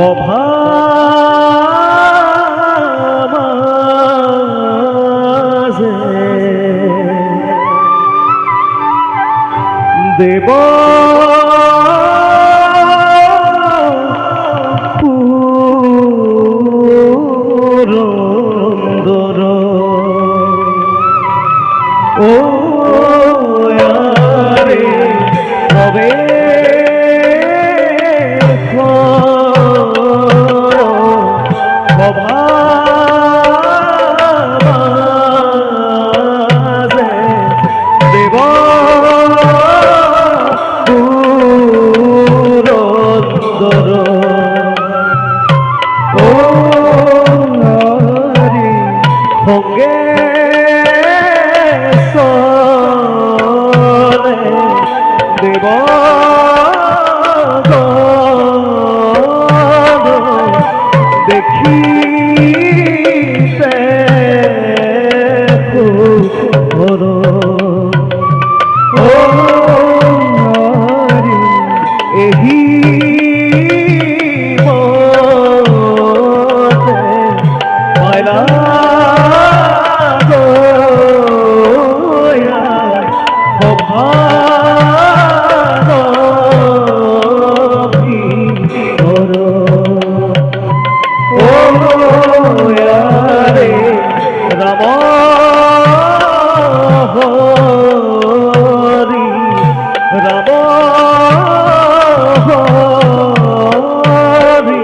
সভামাঝে দেব পুরন্দর ও আরে হবে দেব পুরন্দর ও হরি সঙ্গে দেব দেখিতে খুব ও হরি এহি মতে পাইলা গয়া সভানবী ঘর ও রে রাম হরি রাম হরি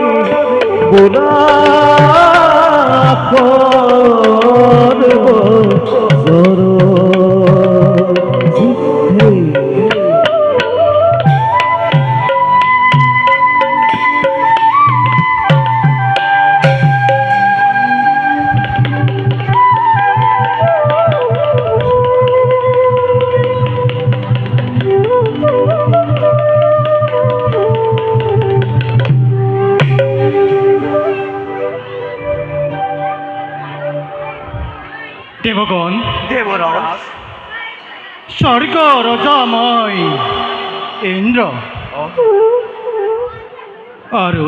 গুনা করব জোর দেবগণ দেবরাজ স্বর্গ রজাময় ইন্দ্র আৰু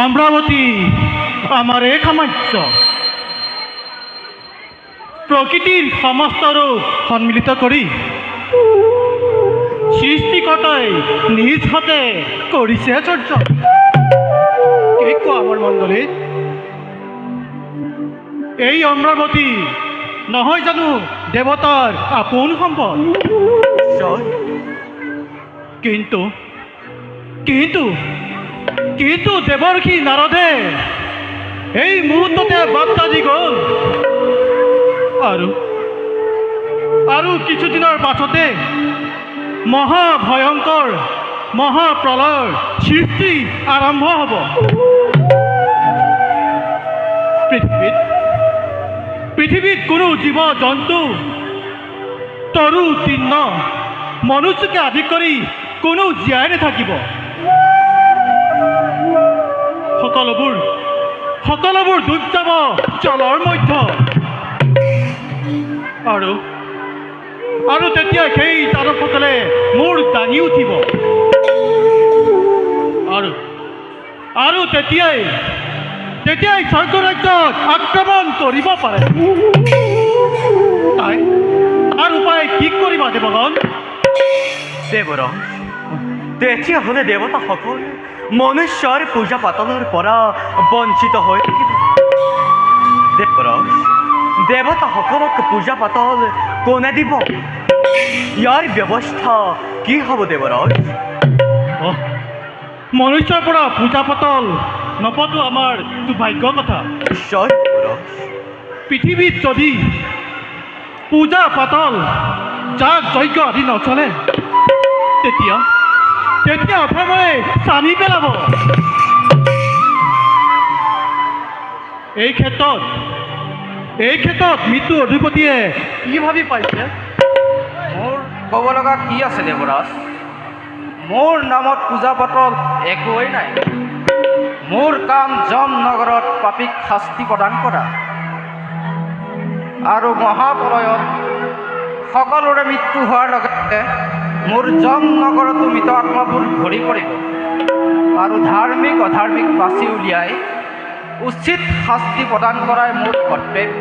অমৰাবতী আমাৰ এক সাম্ৰাজ্য প্ৰকৃতিৰ সমস্ত ৰূপ সন্মিলিত কৰি সৃষ্টিকৰ্তাই নিজ হাতে কৰিছে আচৰ্য কি কোৱা আমাৰ মণ্ডলী এই অমৰাবতী নহয় জানো দেৱতাৰ আপোন সম্পদ কিন্তু কিন্তু কিন্তু দেৱৰ্ষি নাৰদে এই মুহূৰ্ততে বাৰ্তা দি গ'ল আৰু কিছুদিনৰ পাছতে মহাভয়ংকৰ মহাপ্ৰলয়ৰ সৃষ্টি আৰম্ভ হ'ব পৃথিৱীত কোনো জীৱ জন্তু তৰু তৃণ মনুষ্যকে আদি কৰি কোনো জীয়াই নাথাকিব সকলোবোৰ ডুব যাব জলৰ মধ্য আৰু তেতিয়া সেই দানৱসকলে মূৰ দাঙি উঠিব আৰু তেতিয়াই স্বৰ্গৰাজ্যক আক্ৰমণ কৰিব পাৰে তাৰ উপায় কি কৰিবা দেৱগণ দেৱৰাজ তেতিয়াহ'লে দেৱতাসকল মনুষ্যৰ পূজা পাতলৰ পৰা বঞ্চিত হৈ থাকিব দেৱৰাজ দেৱতাসকলক পূজা পাতল কোনে দিব ইয়াৰ ব্যৱস্থা কি হ'ব দেৱৰাজ মনুষ্যৰ পৰা পূজা পাতল নপোৱাটো আমাৰ দুৰ্ভাগ্যৰ কথা নিশ্চয় পৃথিৱীত যদি পূজা পাতল যাগ যজ্ঞ আদি নচলে তেতিয়া অধৰ্মই টানি পেলাব এই ক্ষেত্ৰত মৃত্যু অধিপতিয়ে কি ভাবি পাইছে মোৰ ক'ব লগা কি আছে দেৱৰাজ মোৰ নামত পূজা পাতল একোৱেই নাই মোৰ কাম যম নগৰত পাপীক শাস্তি প্ৰদান কৰা আৰু মহাপ্ৰলয়ত সকলোৰে মৃত্যু হোৱাৰ লগতে মোৰ যম নগৰতো মৃত আত্মাবোৰ ভৰি পৰিব আৰু ধাৰ্মিক অধাৰ্মিক বাছি উলিয়াই উচিত শাস্তি প্ৰদান কৰাই মোৰ কৰ্তব্য।